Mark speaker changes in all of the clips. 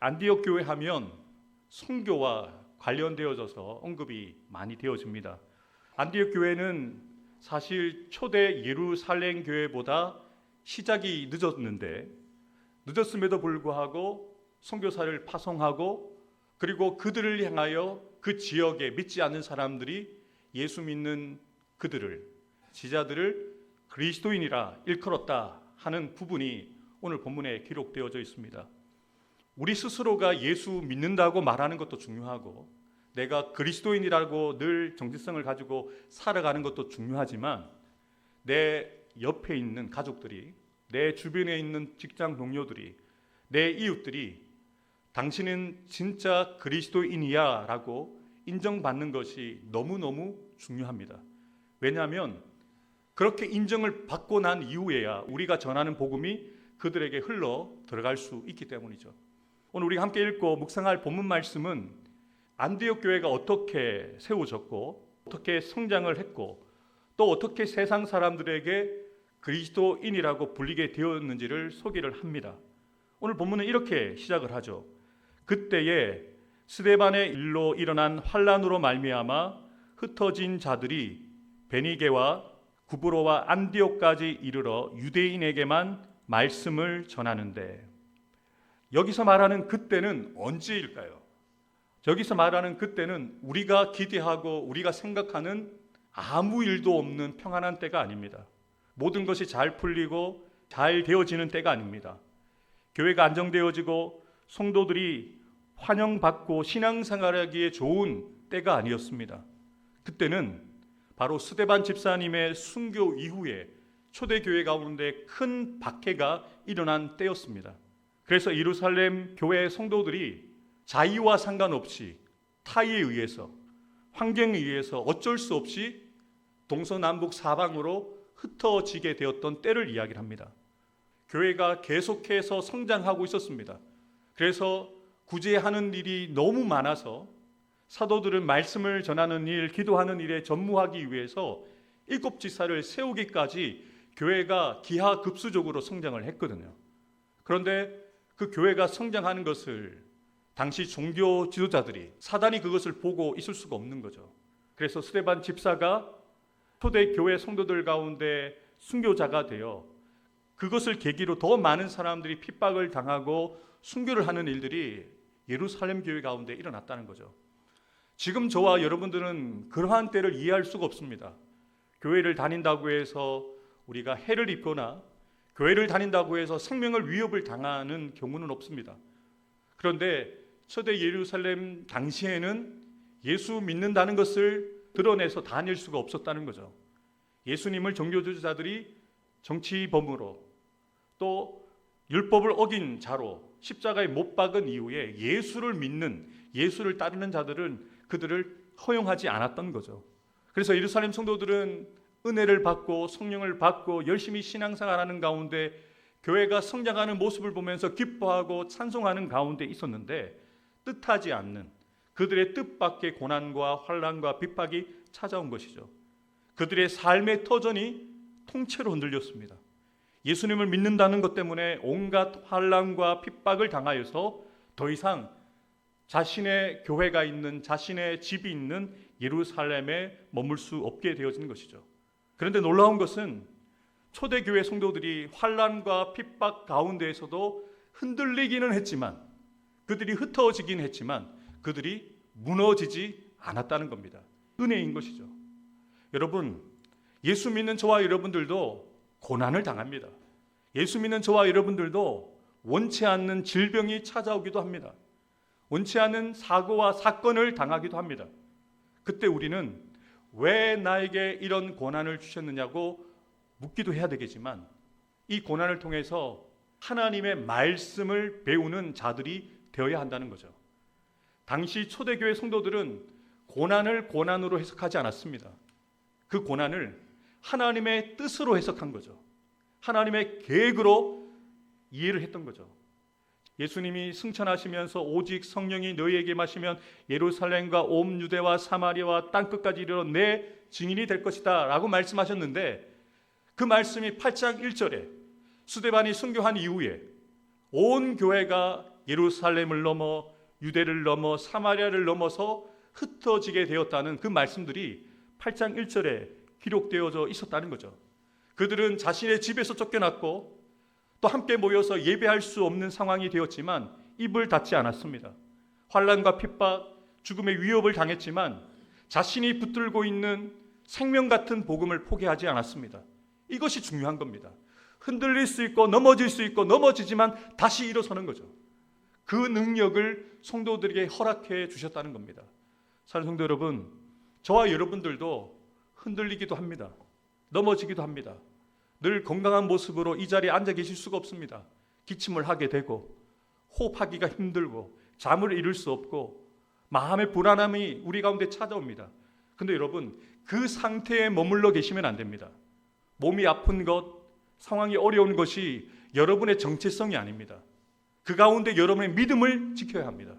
Speaker 1: 안디옥 교회 하면 선교와 관련되어져서 언급이 많이 되어집니다. 안디옥 교회는 사실 초대 예루살렘 교회보다 시작이 늦었음에도 불구하고 선교사를 파송하고 그리고 그들을 향하여 그 지역에 믿지 않는 사람들이 예수 믿는 그들을 지자들을 그리스도인이라 일컬었다 하는 부분이 오늘 본문에 기록되어져 있습니다. 우리 스스로가 예수 믿는다고 말하는 것도 중요하고 내가 그리스도인이라고 늘 정체성을 가지고 살아가는 것도 중요하지만 내 옆에 있는 가족들이, 내 주변에 있는 직장 동료들이, 내 이웃들이 당신은 진짜 그리스도인이야 라고 인정받는 것이 너무너무 중요합니다. 왜냐하면 그렇게 인정을 받고 난 이후에야 우리가 전하는 복음이 그들에게 흘러 들어갈 수 있기 때문이죠. 오늘 우리가 함께 읽고 묵상할 본문 말씀은 안디옥 교회가 어떻게 세워졌고 어떻게 성장을 했고 또 어떻게 세상 사람들에게 그리스도인이라고 불리게 되었는지를 소개를 합니다. 오늘 본문은 이렇게 시작을 하죠. 그때에 스데반의 일로 일어난 환란으로 말미암아 흩어진 자들이 베니게와 구브로와 안디옥까지 이르러 유대인에게만 말씀을 전하는데, 여기서 말하는 그때는 언제일까요? 여기서 말하는 그때는 우리가 기대하고 우리가 생각하는 아무 일도 없는 평안한 때가 아닙니다. 모든 것이 잘 풀리고 잘 되어지는 때가 아닙니다. 교회가 안정되어지고 성도들이 환영받고 신앙생활하기에 좋은 때가 아니었습니다. 그때는 바로 스데반 집사님의 순교 이후에 초대교회 가운데 큰 박해가 일어난 때였습니다. 그래서 예루살렘 교회 성도들이 자의와 상관없이 타의에 의해서, 환경에 의해서 어쩔 수 없이 동서남북 사방으로 흩어지게 되었던 때를 이야기를 합니다. 교회가 계속해서 성장하고 있었습니다. 그래서 구제하는 일이 너무 많아서 사도들은 말씀을 전하는 일, 기도하는 일에 전무하기 위해서 7 지사를 세우기까지 교회가 기하급수적으로 성장을 했거든요. 그런데 그 교회가 성장하는 것을 당시 종교 지도자들이, 사단이 그것을 보고 있을 수가 없는 거죠. 그래서 스데반 집사가 초대 교회 성도들 가운데 순교자가 되어 그것을 계기로 더 많은 사람들이 핍박을 당하고 순교를 하는 일들이 예루살렘 교회 가운데 일어났다는 거죠. 지금 저와 여러분들은 그러한 때를 이해할 수가 없습니다. 교회를 다닌다고 해서 우리가 해를 입거나 교회를 다닌다고 해서 생명을 위협을 당하는 경우는 없습니다. 그런데 초대 예루살렘 당시에는 예수 믿는다는 것을 드러내서 다닐 수가 없었다는 거죠. 예수님을 종교주의자들이 정치범으로 또 율법을 어긴 자로 십자가에 못 박은 이후에 예수를 믿는, 예수를 따르는 자들은 그들을 허용하지 않았던 거죠. 그래서 예루살렘 성도들은 은혜를 받고 성령을 받고 열심히 신앙생활하는 가운데 교회가 성장하는 모습을 보면서 기뻐하고 찬송하는 가운데 있었는데, 뜻하지 않는 그들의 뜻밖의 고난과 환난과 핍박이 찾아온 것이죠. 그들의 삶의 터전이 통째로 흔들렸습니다. 예수님을 믿는다는 것 때문에 온갖 환난과 핍박을 당하여서 더 이상 자신의 교회가 있는, 자신의 집이 있는 예루살렘에 머물 수 없게 되어진 것이죠. 그런데 놀라운 것은 초대교회 성도들이 환난과 핍박 가운데에서도 흔들리기는 했지만, 그들이 흩어지긴 했지만 그들이 무너지지 않았다는 겁니다. 은혜인 것이죠. 여러분, 예수 믿는 저와 여러분들도 고난을 당합니다. 예수 믿는 저와 여러분들도 원치 않는 질병이 찾아오기도 합니다. 원치 않은 사고와 사건을 당하기도 합니다. 그때 우리는 왜 나에게 이런 고난을 주셨느냐고 묻기도 해야 되겠지만, 이 고난을 통해서 하나님의 말씀을 배우는 자들이 되어야 한다는 거죠. 당시 초대교회 성도들은 고난을 고난으로 해석하지 않았습니다. 그 고난을 하나님의 뜻으로 해석한 거죠. 하나님의 계획으로 이해를 했던 거죠. 예수님이 승천하시면서 오직 성령이 너희에게 마시면 예루살렘과 온 유대와 사마리아와 땅끝까지 이르러 내 증인이 될 것이다 라고 말씀하셨는데, 그 말씀이 8장 1절에 스데반이 순교한 이후에 온 교회가 예루살렘을 넘어 유대를 넘어 사마리아를 넘어서 흩어지게 되었다는 그 말씀들이 8장 1절에 기록되어져 있었다는 거죠. 그들은 자신의 집에서 쫓겨났고 또 함께 모여서 예배할 수 없는 상황이 되었지만 입을 닫지 않았습니다. 환난과 핍박, 죽음의 위협을 당했지만 자신이 붙들고 있는 생명 같은 복음을 포기하지 않았습니다. 이것이 중요한 겁니다. 흔들릴 수 있고 넘어질 수 있고 넘어지지만 다시 일어서는 거죠. 그 능력을 성도들에게 허락해 주셨다는 겁니다. 사랑하는 성도 여러분, 저와 여러분들도 흔들리기도 합니다. 넘어지기도 합니다. 늘 건강한 모습으로 이 자리에 앉아 계실 수가 없습니다. 기침을 하게 되고 호흡하기가 힘들고 잠을 이룰 수 없고 마음의 불안함이 우리 가운데 찾아옵니다. 근데 여러분, 그 상태에 머물러 계시면 안 됩니다. 몸이 아픈 것, 상황이 어려운 것이 여러분의 정체성이 아닙니다. 그 가운데 여러분의 믿음을 지켜야 합니다.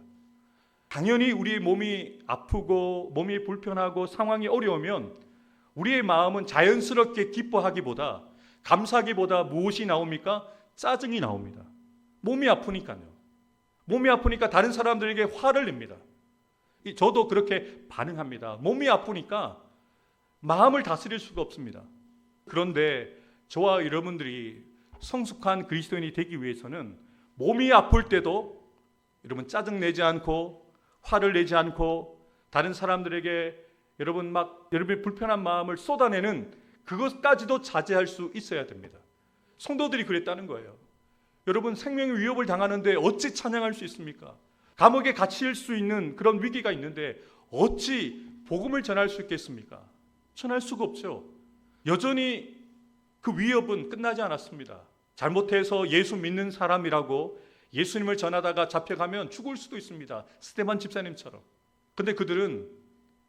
Speaker 1: 당연히 우리의 몸이 아프고 몸이 불편하고 상황이 어려우면 우리의 마음은 자연스럽게 기뻐하기보다 감사하기보다 무엇이 나옵니까? 짜증이 나옵니다. 몸이 아프니까요. 몸이 아프니까 다른 사람들에게 화를 냅니다. 저도 그렇게 반응합니다. 몸이 아프니까 마음을 다스릴 수가 없습니다. 그런데 저와 여러분들이 성숙한 그리스도인이 되기 위해서는 몸이 아플 때도 여러분 짜증내지 않고 화를 내지 않고 다른 사람들에게 여러분의 불편한 마음을 쏟아내는 그것까지도 자제할 수 있어야 됩니다. 성도들이 그랬다는 거예요. 여러분, 생명의 위협을 당하는데 어찌 찬양할 수 있습니까? 감옥에 갇힐 수 있는 그런 위기가 있는데 어찌 복음을 전할 수 있겠습니까? 전할 수가 없죠. 여전히 그 위협은 끝나지 않았습니다. 잘못해서 예수 믿는 사람이라고 예수님을 전하다가 잡혀가면 죽을 수도 있습니다. 스데반 집사님처럼. 근데 그들은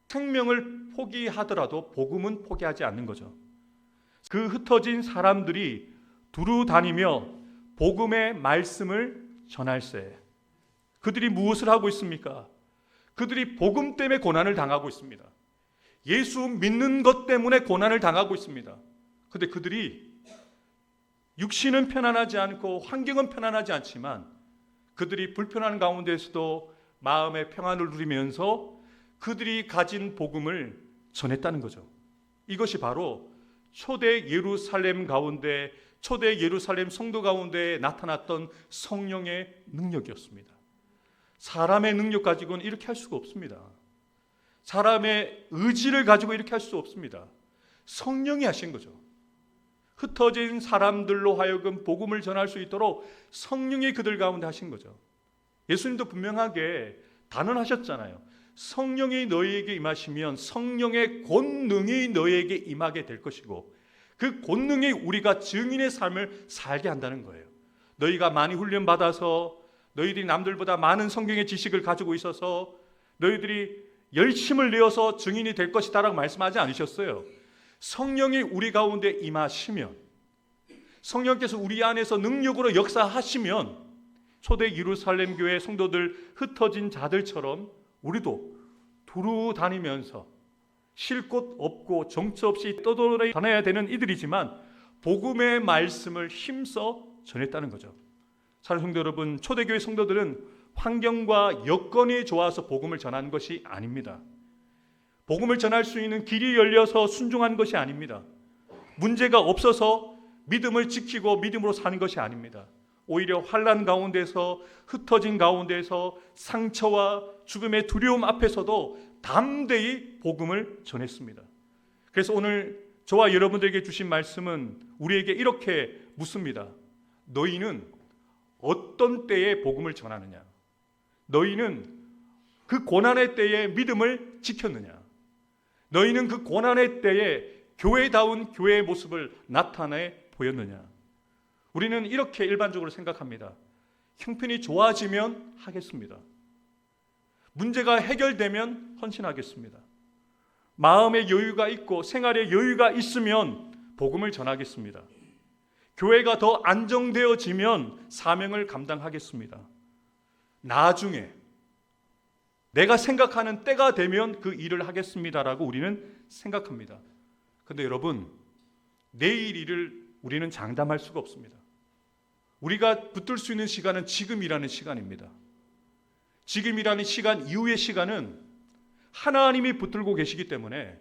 Speaker 1: 생명을 포기하더라도 복음은 포기하지 않는 거죠. 그 흩어진 사람들이 두루 다니며 복음의 말씀을 전할세. 그들이 무엇을 하고 있습니까? 그들이 복음 때문에 고난을 당하고 있습니다. 예수 믿는 것 때문에 고난을 당하고 있습니다. 그런데 그들이 육신은 편안하지 않고 환경은 편안하지 않지만 그들이 불편한 가운데서도 마음의 평안을 누리면서 그들이 가진 복음을 전했다는 거죠. 이것이 바로 초대 예루살렘 가운데, 초대 예루살렘 성도 가운데 나타났던 성령의 능력이었습니다. 사람의 능력 가지고는 이렇게 할 수가 없습니다. 사람의 의지를 가지고 이렇게 할 수 없습니다. 성령이 하신 거죠. 흩어진 사람들로 하여금 복음을 전할 수 있도록 성령이 그들 가운데 하신 거죠. 예수님도 분명하게 단언하셨잖아요. 성령이 너희에게 임하시면 성령의 권능이 너희에게 임하게 될 것이고 그 권능이 우리가 증인의 삶을 살게 한다는 거예요. 너희가 많이 훈련받아서 너희들이 남들보다 많은 성경의 지식을 가지고 있어서 너희들이 열심을 내어서 증인이 될 것이다 라고 말씀하지 않으셨어요. 성령이 우리 가운데 임하시면, 성령께서 우리 안에서 능력으로 역사하시면 초대 예루살렘 교회 성도들 흩어진 자들처럼 우리도 두루 다니면서 쉴 곳 없고 정처 없이 떠돌아다녀야 되는 이들이지만 복음의 말씀을 힘써 전했다는 거죠. 사랑하는 성도 여러분, 초대교회 성도들은 환경과 여건이 좋아서 복음을 전하는 것이 아닙니다. 복음을 전할 수 있는 길이 열려서 순종한 것이 아닙니다. 문제가 없어서 믿음을 지키고 믿음으로 사는 것이 아닙니다. 오히려 환난 가운데서 흩어진 가운데서 상처와 죽음의 두려움 앞에서도 담대히 복음을 전했습니다. 그래서 오늘 저와 여러분들에게 주신 말씀은 우리에게 이렇게 묻습니다. 너희는 어떤 때에 복음을 전하느냐? 너희는 그 고난의 때에 믿음을 지켰느냐? 너희는 그 고난의 때에 교회다운 교회의 모습을 나타내 보였느냐? 우리는 이렇게 일반적으로 생각합니다. 형편이 좋아지면 하겠습니다. 문제가 해결되면 헌신하겠습니다. 마음의 여유가 있고 생활의 여유가 있으면 복음을 전하겠습니다. 교회가 더 안정되어지면 사명을 감당하겠습니다. 나중에 내가 생각하는 때가 되면 그 일을 하겠습니다라고 우리는 생각합니다. 그런데 여러분, 내일 일을 우리는 장담할 수가 없습니다. 우리가 붙들 수 있는 시간은 지금이라는 시간입니다. 지금이라는 시간 이후의 시간은 하나님이 붙들고 계시기 때문에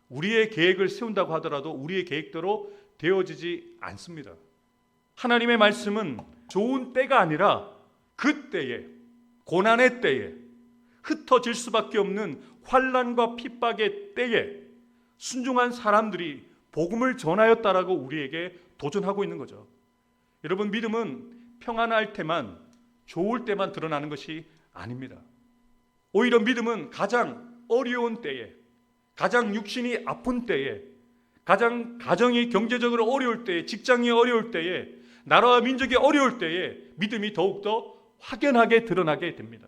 Speaker 1: 우리의 계획을 세운다고 하더라도 우리의 계획대로 되어지지 않습니다. 하나님의 말씀은 좋은 때가 아니라 그 때에, 고난의 때에, 흩어질 수밖에 없는 환난과 핍박의 때에 순종한 사람들이 복음을 전하였다라고 우리에게 도전하고 있는 거죠. 여러분, 믿음은 평안할 때만, 좋을 때만 드러나는 것이 아닙니다. 오히려 믿음은 가장 어려운 때에, 가장 육신이 아픈 때에, 가장 가정이 경제적으로 어려울 때에, 직장이 어려울 때에, 나라와 민족이 어려울 때에 믿음이 더욱더 확연하게 드러나게 됩니다.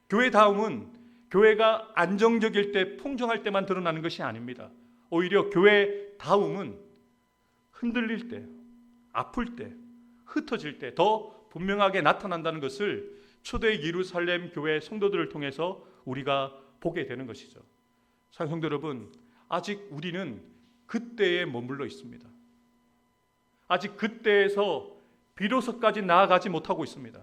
Speaker 1: 교회 다움은 교회가 안정적일 때, 풍성할 때만 드러나는 것이 아닙니다. 오히려 교회 다움은 흔들릴 때, 아플 때, 흩어질 때 더 분명하게 나타난다는 것을 초대 예루살렘 교회 성도들을 통해서 우리가 보게 되는 것이죠. 성도 여러분, 아직 우리는 그때에 머물러 있습니다. 아직 그때에서 비로소까지 나아가지 못하고 있습니다.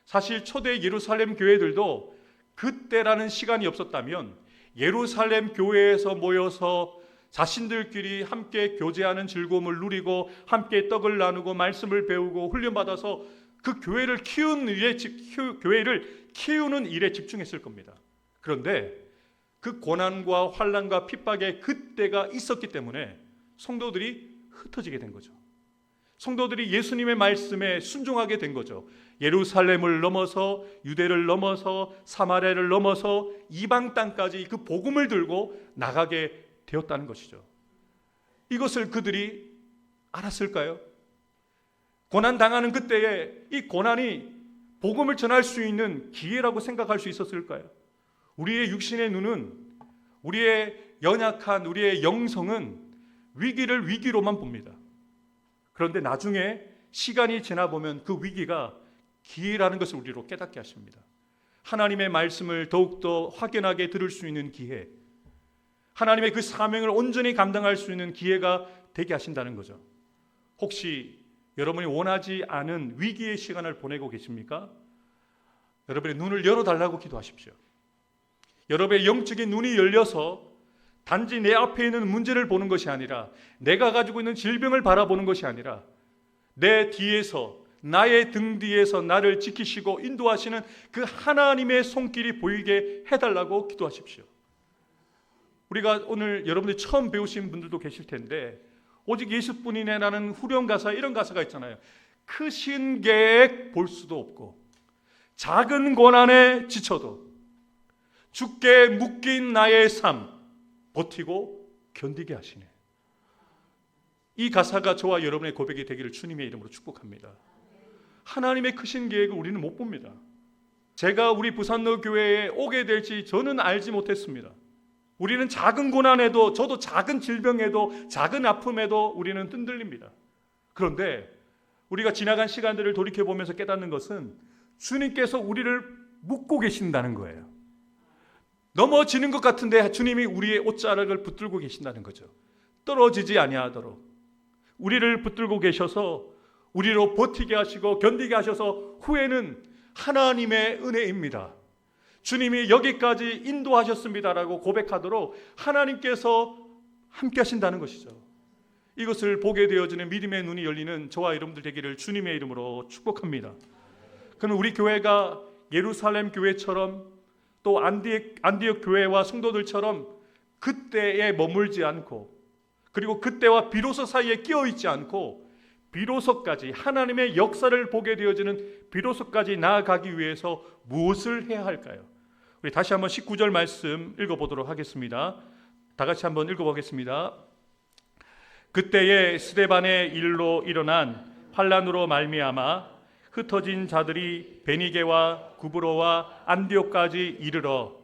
Speaker 1: 사실 초대 예루살렘 교회들도 그때라는 시간이 없었다면 예루살렘 교회에서 모여서 자신들끼리 함께 교제하는 즐거움을 누리고 함께 떡을 나누고 말씀을 배우고 훈련받아서 그 교회를 키우는 일에 집중했을 겁니다. 그런데 그 고난과 환난과 핍박의 그때가 있었기 때문에 성도들이 흩어지게 된 거죠. 성도들이 예수님의 말씀에 순종하게 된 거죠. 예루살렘을 넘어서 유대를 넘어서 사마리아를 넘어서 이방 땅까지 그 복음을 들고 나가게 되었다는 것이죠. 이것을 그들이 알았을까요? 고난 당하는 그때에 이 고난이 복음을 전할 수 있는 기회라고 생각할 수 있었을까요? 우리의 육신의 눈은, 우리의 연약한 우리의 영성은 위기를 위기로만 봅니다. 그런데 나중에 시간이 지나보면 그 위기가 기회라는 것을 우리로 깨닫게 하십니다. 하나님의 말씀을 더욱더 확연하게 들을 수 있는 기회, 하나님의 그 사명을 온전히 감당할 수 있는 기회가 되게 하신다는 거죠. 혹시 여러분이 원하지 않은 위기의 시간을 보내고 계십니까? 여러분의 눈을 열어달라고 기도하십시오. 여러분의 영적인 눈이 열려서 단지 내 앞에 있는 문제를 보는 것이 아니라, 내가 가지고 있는 질병을 바라보는 것이 아니라, 내 뒤에서, 나의 등 뒤에서 나를 지키시고 인도하시는 그 하나님의 손길이 보이게 해달라고 기도하십시오. 우리가 오늘 여러분들이 처음 배우신 분들도 계실 텐데, 오직 예수뿐이네 라는 후렴 가사, 이런 가사가 있잖아요. 크신 계획 볼 수도 없고 작은 고난에 지쳐도 주께 묶인 나의 삶 버티고 견디게 하시네. 이 가사가 저와 여러분의 고백이 되기를 주님의 이름으로 축복합니다. 하나님의 크신 계획을 우리는 못 봅니다. 제가 우리 부산로 교회에 오게 될지 저는 알지 못했습니다. 우리는 작은 고난에도, 저도 작은 질병에도, 작은 아픔에도 우리는 흔들립니다. 그런데 우리가 지나간 시간들을 돌이켜보면서 깨닫는 것은 주님께서 우리를 묶고 계신다는 거예요. 넘어지는 것 같은데 주님이 우리의 옷자락을 붙들고 계신다는 거죠. 떨어지지 아니하도록 우리를 붙들고 계셔서 우리로 버티게 하시고 견디게 하셔서 후에는 하나님의 은혜입니다. 주님이 여기까지 인도하셨습니다라고 고백하도록 하나님께서 함께 하신다는 것이죠. 이것을 보게 되어지는 믿음의 눈이 열리는 저와 여러분들 되기를 주님의 이름으로 축복합니다. 그럼 우리 교회가 예루살렘 교회처럼 또 안디옥 교회와 성도들처럼 그때에 머물지 않고, 그리고 그때와 비로소 사이에 끼어있지 않고 비로소까지 하나님의 역사를 보게 되어지는 비로소까지 나아가기 위해서 무엇을 해야 할까요? 우리 다시 한번 19절 말씀 읽어보도록 하겠습니다. 다 같이 한번 읽어보겠습니다. 그때에 스데반의 일로 일어난 환난으로 말미암아 흩어진 자들이 베니게와 구브로와 안디옥까지 이르러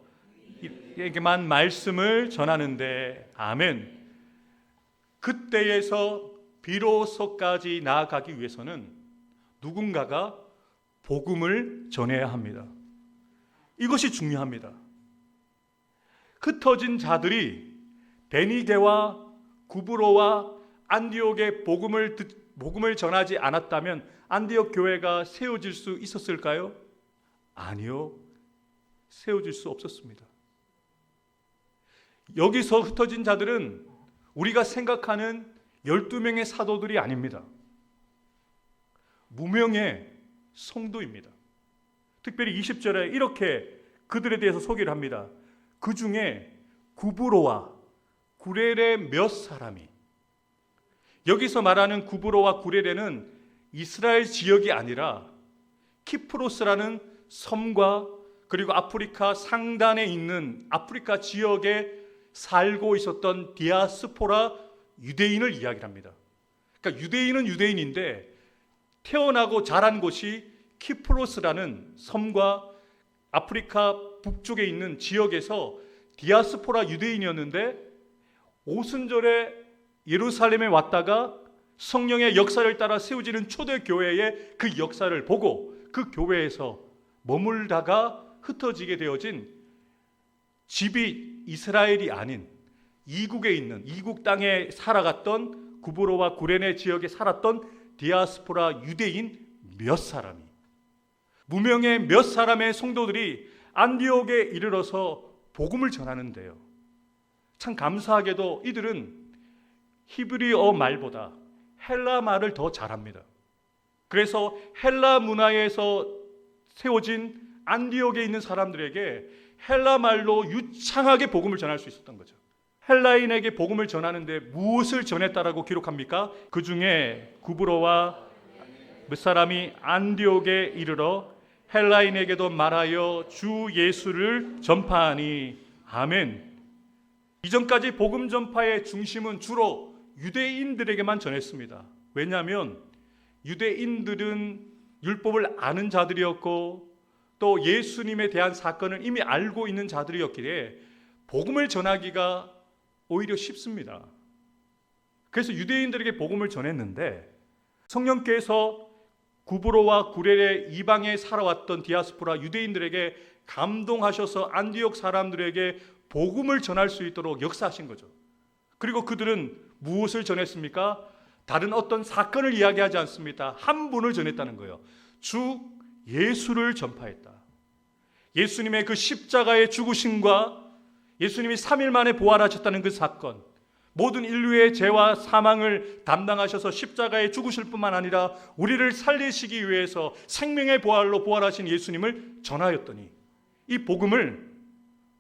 Speaker 1: 에게만 말씀을 전하는데, 아멘. 그때에서 비로소까지 나아가기 위해서는 누군가가 복음을 전해야 합니다. 이것이 중요합니다. 흩어진 자들이 베니게와 구브로와 안디옥의 복음을 복음을 전하지 않았다면 안디옥 교회가 세워질 수 있었을까요? 아니요. 세워질 수 없었습니다. 여기서 흩어진 자들은 우리가 생각하는 12명의 사도들이 아닙니다. 무명의 성도입니다. 특별히 20절에 이렇게 그들에 대해서 소개를 합니다. 그 중에 구브로와 구레레 몇 사람이, 여기서 말하는 구브로와 구레레는 이스라엘 지역이 아니라 키프로스라는 섬과 그리고 아프리카 상단에 있는 아프리카 지역에 살고 있었던 디아스포라 유대인을 이야기합니다. 그러니까 유대인은 유대인인데 태어나고 자란 곳이 키프로스라는 섬과 아프리카 북쪽에 있는 지역에서 디아스포라 유대인이었는데 오순절에 예루살렘에 왔다가 성령의 역사를 따라 세워지는 초대교회의 그 역사를 보고 그 교회에서 머물다가 흩어지게 되어진 집이 이스라엘이 아닌 이국에 있는 이국 땅에 살아갔던 구브로와 구레네 지역에 살았던 디아스포라 유대인 몇 사람이, 무명의 몇 사람의 성도들이 안디옥에 이르러서 복음을 전하는데요. 참 감사하게도 이들은 히브리어 말보다 헬라 말을 더 잘합니다. 그래서 헬라 문화에서 세워진 안디옥에 있는 사람들에게 헬라 말로 유창하게 복음을 전할 수 있었던 거죠. 헬라인에게 복음을 전하는데 무엇을 전했다라고 기록합니까? 그 중에 구브로와 몇 사람이 안디옥에 이르러 헬라인에게도 말하여 주 예수를 전파하니. 아멘. 이전까지 복음 전파의 중심은 주로 유대인들에게만 전했습니다. 왜냐하면 유대인들은 율법을 아는 자들이었고 또 예수님에 대한 사건을 이미 알고 있는 자들이었기에 복음을 전하기가 오히려 쉽습니다. 그래서 유대인들에게 복음을 전했는데 성령께서 구브로와 구레레 이방에 살아왔던 디아스포라 유대인들에게 감동하셔서 안디옥 사람들에게 복음을 전할 수 있도록 역사하신 거죠. 그리고 그들은 무엇을 전했습니까? 다른 어떤 사건을 이야기하지 않습니다. 한 분을 전했다는 거예요. 주 예수를 전파했다. 예수님의 그 십자가의 죽으심과 예수님이 3일 만에 부활하셨다는 그 사건, 모든 인류의 죄와 사망을 담당하셔서 십자가에 죽으실 뿐만 아니라 우리를 살리시기 위해서 생명의 부활로 부활하신 예수님을 전하였더니 이 복음을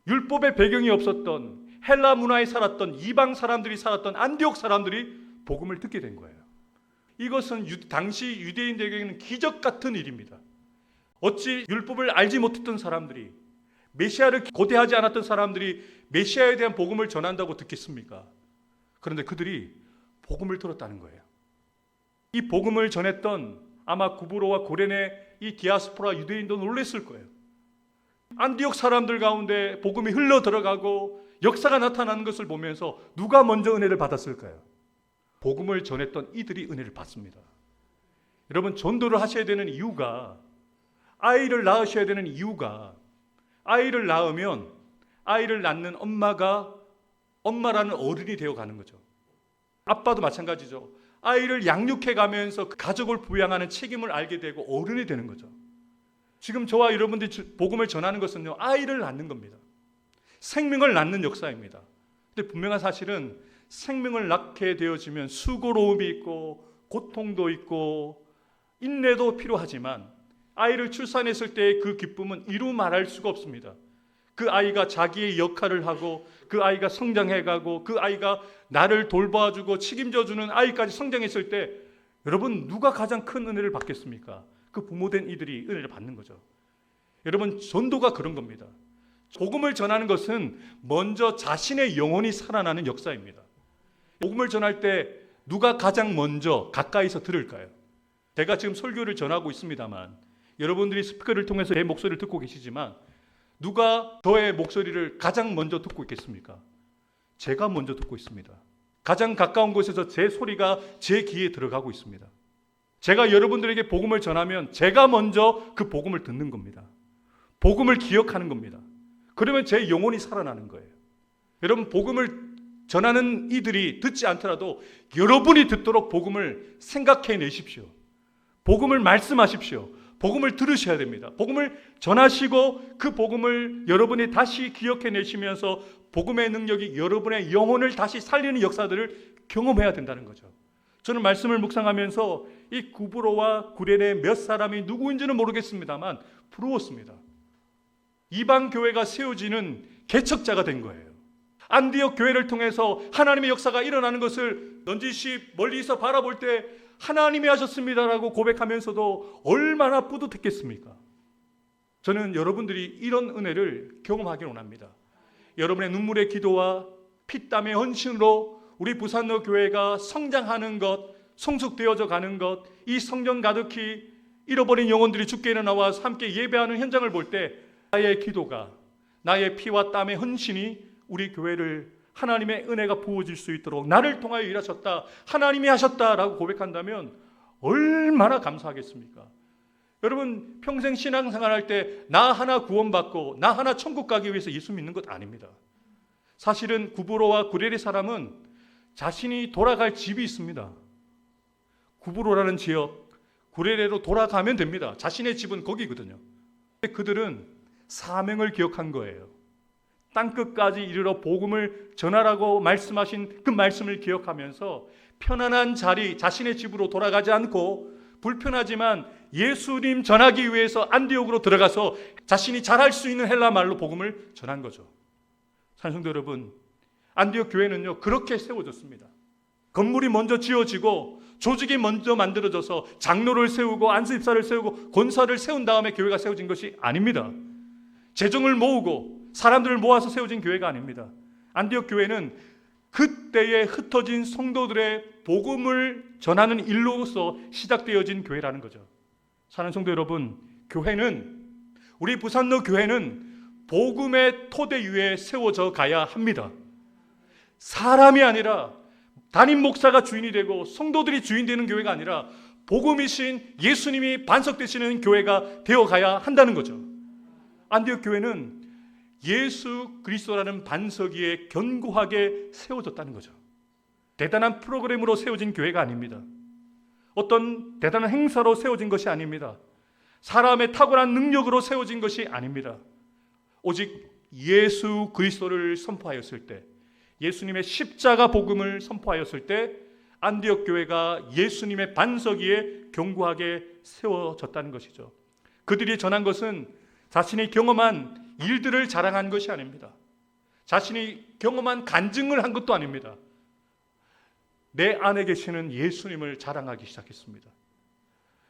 Speaker 1: 율법의 배경이 없었던 헬라 문화에 살았던 이방 사람들이 살았던 안디옥 사람들이 복음을 듣게 된 거예요. 이것은 당시 유대인들에게는 기적 같은 일입니다. 어찌 율법을 알지 못했던 사람들이, 메시아를 고대하지 않았던 사람들이 메시아에 대한 복음을 전한다고 듣겠습니까? 그런데 그들이 복음을 들었다는 거예요. 이 복음을 전했던 아마 구브로와 고레네 이 디아스포라 유대인도 놀랐을 거예요. 안디옥 사람들 가운데 복음이 흘러 들어가고 역사가 나타나는 것을 보면서 누가 먼저 은혜를 받았을까요? 복음을 전했던 이들이 은혜를 받습니다. 여러분, 전도를 하셔야 되는 이유가, 아이를 낳으셔야 되는 이유가, 아이를 낳으면 아이를 낳는 엄마가 엄마라는 어른이 되어 가는 거죠. 아빠도 마찬가지죠. 아이를 양육해 가면서 가족을 부양하는 책임을 알게 되고 어른이 되는 거죠. 지금 저와 여러분들이 복음을 전하는 것은요, 아이를 낳는 겁니다. 생명을 낳는 역사입니다. 근데 분명한 사실은 생명을 낳게 되어지면 수고로움이 있고 고통도 있고 인내도 필요하지만 아이를 출산했을 때의 그 기쁨은 이루 말할 수가 없습니다. 그 아이가 자기의 역할을 하고 그 아이가 성장해가고 그 아이가 나를 돌봐주고 책임져주는 아이까지 성장했을 때 여러분, 누가 가장 큰 은혜를 받겠습니까? 그 부모된 이들이 은혜를 받는 거죠. 여러분, 전도가 그런 겁니다. 복음을 전하는 것은 먼저 자신의 영혼이 살아나는 역사입니다. 복음을 전할 때 누가 가장 먼저 가까이서 들을까요? 제가 지금 설교를 전하고 있습니다만 여러분들이 스피커를 통해서 제 목소리를 듣고 계시지만 누가 저의 목소리를 가장 먼저 듣고 있겠습니까? 제가 먼저 듣고 있습니다. 가장 가까운 곳에서 제 소리가 제 귀에 들어가고 있습니다. 제가 여러분들에게 복음을 전하면 제가 먼저 그 복음을 듣는 겁니다. 복음을 기억하는 겁니다. 그러면 제 영혼이 살아나는 거예요. 여러분, 복음을 전하는 이들이 듣지 않더라도 여러분이 듣도록 복음을 생각해 내십시오. 복음을 말씀하십시오. 복음을 들으셔야 됩니다. 복음을 전하시고 그 복음을 여러분이 다시 기억해 내시면서 복음의 능력이 여러분의 영혼을 다시 살리는 역사들을 경험해야 된다는 거죠. 저는 말씀을 묵상하면서 이 구브로와 구레네 몇 사람이 누구인지는 모르겠습니다만 부러웠습니다. 이방 교회가 세워지는 개척자가 된 거예요. 안디옥 교회를 통해서 하나님의 역사가 일어나는 것을 넌지시 멀리서 바라볼 때 하나님이 하셨습니다라고 고백하면서도 얼마나 뿌듯했겠습니까? 저는 여러분들이 이런 은혜를 경험하길 원합니다. 여러분의 눈물의 기도와 피땀의 헌신으로 우리 부산로 교회가 성장하는 것, 성숙되어져 가는 것, 이 성령 가득히 잃어버린 영혼들이 주께 일어나와서 함께 예배하는 현장을 볼 때 나의 기도가, 나의 피와 땀의 헌신이 우리 교회를 하나님의 은혜가 부어질 수 있도록 나를 통하여 일하셨다, 하나님이 하셨다라고 고백한다면 얼마나 감사하겠습니까? 여러분, 평생 신앙생활할 때 나 하나 구원받고 나 하나 천국 가기 위해서 예수 믿는 것 아닙니다. 사실은 구브로와 구레네 사람은 자신이 돌아갈 집이 있습니다. 구브로라는 지역, 구레네로 돌아가면 됩니다. 자신의 집은 거기거든요. 그들은 사명을 기억한 거예요. 땅끝까지 이르러 복음을 전하라고 말씀하신 그 말씀을 기억하면서 편안한 자리, 자신의 집으로 돌아가지 않고 불편하지만 예수님 전하기 위해서 안디옥으로 들어가서 자신이 잘할 수 있는 헬라 말로 복음을 전한 거죠. 산성도 여러분, 안디옥 교회는요 그렇게 세워졌습니다. 건물이 먼저 지어지고 조직이 먼저 만들어져서 장로를 세우고 안수집사를 세우고 권사를 세운 다음에 교회가 세워진 것이 아닙니다. 재정을 모으고 사람들을 모아서 세워진 교회가 아닙니다. 안디옥 교회는 그때에 흩어진 성도들의 복음을 전하는 일로서 시작되어진 교회라는 거죠. 사랑하는 성도 여러분, 교회는, 우리 부산로 교회는 복음의 토대 위에 세워져 가야 합니다. 사람이 아니라 담임 목사가 주인이 되고 성도들이 주인 되는 교회가 아니라 복음이신 예수님이 반석되시는 교회가 되어가야 한다는 거죠. 안디옥 교회는 예수 그리스도라는 반석 위에 견고하게 세워졌다는 거죠. 대단한 프로그램으로 세워진 교회가 아닙니다. 어떤 대단한 행사로 세워진 것이 아닙니다. 사람의 탁월한 능력으로 세워진 것이 아닙니다. 오직 예수 그리스도를 선포하였을 때, 예수님의 십자가 복음을 선포하였을 때 안디옥 교회가 예수님의 반석 위에 견고하게 세워졌다는 것이죠. 그들이 전한 것은 자신이 경험한 일들을 자랑한 것이 아닙니다. 자신이 경험한 간증을 한 것도 아닙니다. 내 안에 계시는 예수님을 자랑하기 시작했습니다.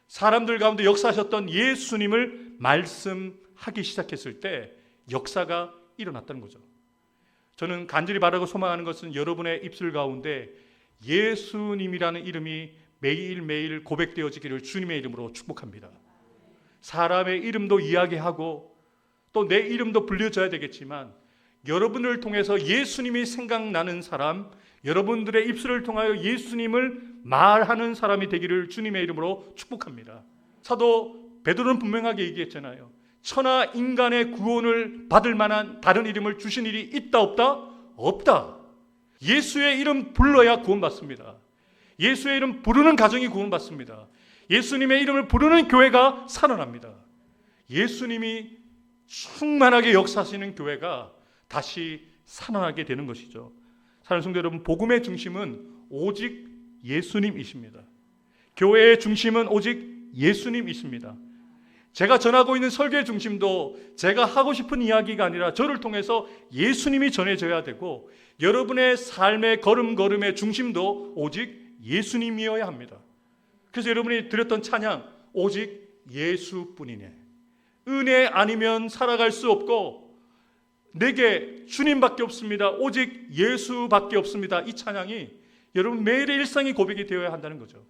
Speaker 1: 사람들 가운데 역사하셨던 예수님을 말씀하기 시작했을 때 역사가 일어났다는 거죠. 저는 간절히 바라고 소망하는 것은 여러분의 입술 가운데 예수님이라는 이름이 매일매일 고백되어지기를 주님의 이름으로 축복합니다. 사람의 이름도 이야기하고 또 내 이름도 불려져야 되겠지만 여러분을 통해서 예수님이 생각나는 사람, 여러분들의 입술을 통하여 예수님을 말하는 사람이 되기를 주님의 이름으로 축복합니다. 사도 베드로는 분명하게 얘기했잖아요. 천하 인간의 구원을 받을 만한 다른 이름을 주신 일이 있다 없다? 없다. 예수의 이름 불러야 구원받습니다. 예수의 이름 부르는 가정이 구원받습니다. 예수님의 이름을 부르는 교회가 살아납니다. 예수님이 충만하게 역사하시는 교회가 다시 살아나게 되는 것이죠. 사랑하는 성도 여러분, 복음의 중심은 오직 예수님이십니다. 교회의 중심은 오직 예수님이십니다. 제가 전하고 있는 설교의 중심도 제가 하고 싶은 이야기가 아니라 저를 통해서 예수님이 전해져야 되고 여러분의 삶의 걸음걸음의 중심도 오직 예수님이어야 합니다. 그래서 여러분이 드렸던 찬양, 오직 예수뿐이네. 은혜 아니면 살아갈 수 없고 내게 주님밖에 없습니다. 오직 예수밖에 없습니다. 이 찬양이 여러분 매일의 일상이 고백이 되어야 한다는 거죠.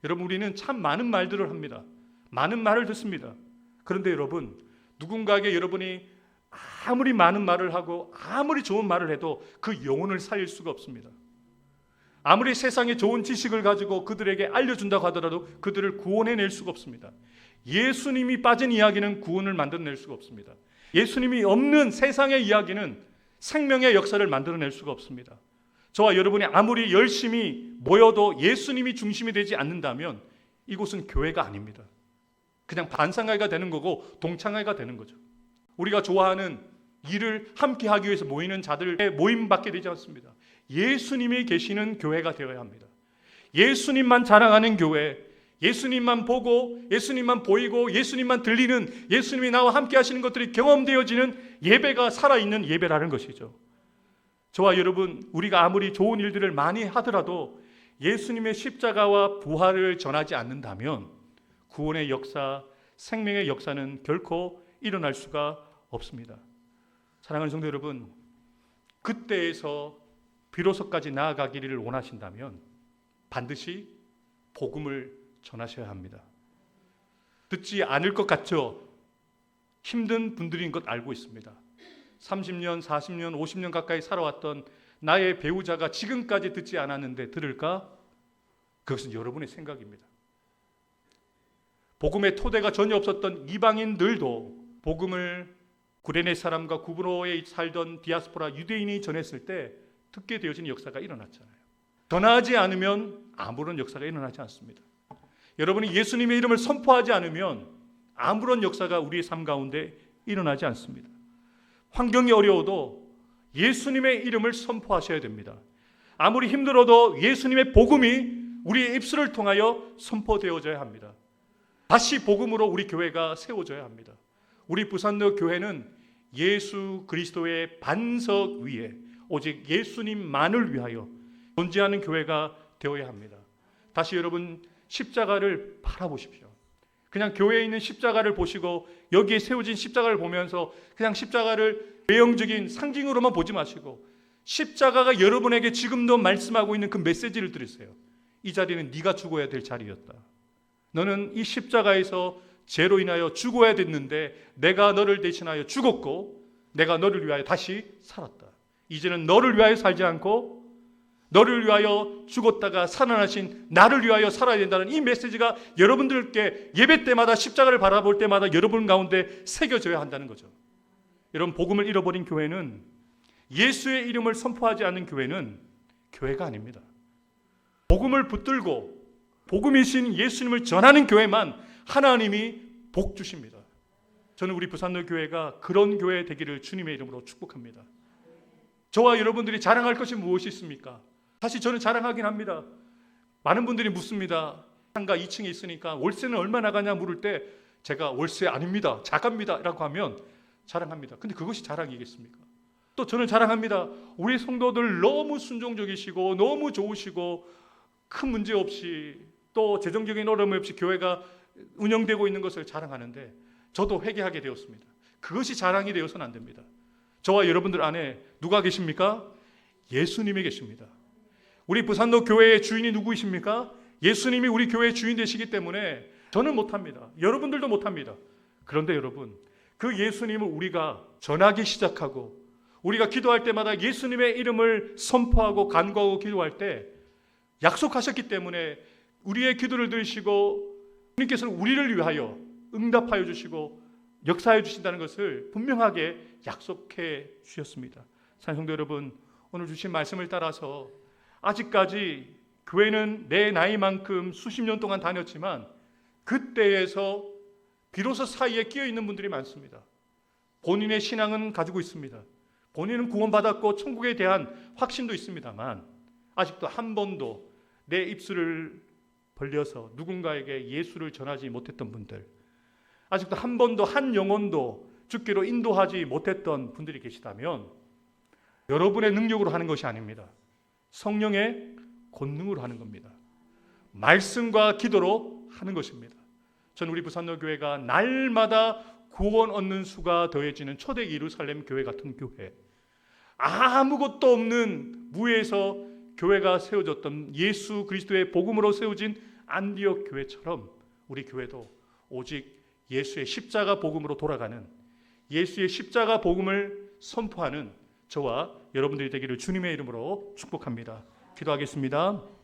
Speaker 1: 여러분, 우리는 참 많은 말들을 합니다. 많은 말을 듣습니다. 그런데 여러분, 누군가에게 여러분이 아무리 많은 말을 하고 아무리 좋은 말을 해도 그 영혼을 살릴 수가 없습니다. 아무리 세상에 좋은 지식을 가지고 그들에게 알려준다고 하더라도 그들을 구원해낼 수가 없습니다. 예수님이 빠진 이야기는 구원을 만들어낼 수가 없습니다. 예수님이 없는 세상의 이야기는 생명의 역사를 만들어낼 수가 없습니다. 저와 여러분이 아무리 열심히 모여도 예수님이 중심이 되지 않는다면 이곳은 교회가 아닙니다. 그냥 반상회가 되는 거고 동창회가 되는 거죠. 우리가 좋아하는 일을 함께 하기 위해서 모이는 자들의 모임밖에 되지 않습니다. 예수님이 계시는 교회가 되어야 합니다. 예수님만 자랑하는 교회, 예수님만 보고 예수님만 보이고 예수님만 들리는, 예수님이 나와 함께 하시는 것들이 경험되어지는 예배가 살아있는 예배라는 것이죠. 저와 여러분, 우리가 아무리 좋은 일들을 많이 하더라도 예수님의 십자가와 부활을 전하지 않는다면 구원의 역사, 생명의 역사는 결코 일어날 수가 없습니다. 사랑하는 성도 여러분, 그때에서 비로소까지 나아가기를 원하신다면 반드시 복음을 전하셔야 합니다. 듣지 않을 것 같죠? 힘든 분들인 것 알고 있습니다. 30년, 40년, 50년 가까이 살아왔던 나의 배우자가 지금까지 듣지 않았는데 들을까? 그것은 여러분의 생각입니다. 복음의 토대가 전혀 없었던 이방인들도 복음을 구레네 사람과 구브로에 살던 디아스포라 유대인이 전했을 때 듣게 되어진 역사가 일어났잖아요. 전하지 않으면 아무런 역사가 일어나지 않습니다. 여러분이 예수님의 이름을 선포하지 않으면 아무런 역사가 우리의 삶 가운데 일어나지 않습니다. 환경이 어려워도 예수님의 이름을 선포하셔야 됩니다. 아무리 힘들어도 예수님의 복음이 우리의 입술을 통하여 선포되어져야 합니다. 다시 복음으로 우리 교회가 세워져야 합니다. 우리 부산로 교회는 예수 그리스도의 반석 위에 오직 예수님만을 위하여 존재하는 교회가 되어야 합니다. 다시 여러분, 십자가를 바라보십시오. 그냥 교회에 있는 십자가를 보시고 여기에 세워진 십자가를 보면서 그냥 십자가를 외형적인 상징으로만 보지 마시고 십자가가 여러분에게 지금도 말씀하고 있는 그 메시지를 들으세요. 이 자리는 네가 죽어야 될 자리였다. 너는 이 십자가에서 죄로 인하여 죽어야 됐는데 내가 너를 대신하여 죽었고 내가 너를 위하여 다시 살았다. 이제는 너를 위하여 살지 않고 너를 위하여 죽었다가 살아나신 나를 위하여 살아야 된다는 이 메시지가 여러분들께 예배 때마다 십자가를 바라볼 때마다 여러분 가운데 새겨져야 한다는 거죠. 여러분, 복음을 잃어버린 교회는, 예수의 이름을 선포하지 않는 교회는 교회가 아닙니다. 복음을 붙들고 복음이신 예수님을 전하는 교회만 하나님이 복 주십니다. 저는 우리 부산로 교회가 그런 교회 되기를 주님의 이름으로 축복합니다. 저와 여러분들이 자랑할 것이 무엇이 있습니까? 사실 저는 자랑하긴 합니다. 많은 분들이 묻습니다. 상가 2층에 있으니까 월세는 얼마 나가냐 물을 때 제가 월세 아닙니다, 자가입니다 라고 하면 자랑합니다. 근데 그것이 자랑이겠습니까? 또 저는 자랑합니다. 우리 성도들 너무 순종적이시고 너무 좋으시고 큰 문제 없이 또 재정적인 어려움 없이 교회가 운영되고 있는 것을 자랑하는데 저도 회개하게 되었습니다. 그것이 자랑이 되어서는 안 됩니다. 저와 여러분들 안에 누가 계십니까? 예수님이 계십니다. 우리 부산로 교회의 주인이 누구이십니까? 예수님이 우리 교회의 주인 되시기 때문에 저는 못합니다. 여러분들도 못합니다. 그런데 여러분, 그 예수님을 우리가 전하기 시작하고 우리가 기도할 때마다 예수님의 이름을 선포하고 간구하고 기도할 때 약속하셨기 때문에 우리의 기도를 들으시고 주님께서는 우리를 위하여 응답하여 주시고 역사해 주신다는 것을 분명하게 약속해 주셨습니다. 사랑하는 성도 여러분, 오늘 주신 말씀을 따라서 아직까지 교회는 내 나이만큼 수십 년 동안 다녔지만 그때에서 비로소 사이에 끼어 있는 분들이 많습니다. 본인의 신앙은 가지고 있습니다. 본인은 구원받았고 천국에 대한 확신도 있습니다만 아직도 한 번도 내 입술을 벌려서 누군가에게 예수를 전하지 못했던 분들, 아직도 한 번도 한 영혼도 주께로 인도하지 못했던 분들이 계시다면 여러분의 능력으로 하는 것이 아닙니다. 성령의 권능으로 하는 겁니다. 말씀과 기도로 하는 것입니다. 저는 우리 부산로 교회가 날마다 구원 얻는 수가 더해지는 초대 예루살렘 교회 같은 교회, 아무것도 없는 무에서 교회가 세워졌던 예수 그리스도의 복음으로 세워진 안디옥 교회처럼 우리 교회도 오직 예수의 십자가 복음으로 돌아가는, 예수의 십자가 복음을 선포하는 저와 여러분들이 되기를 주님의 이름으로 축복합니다. 기도하겠습니다.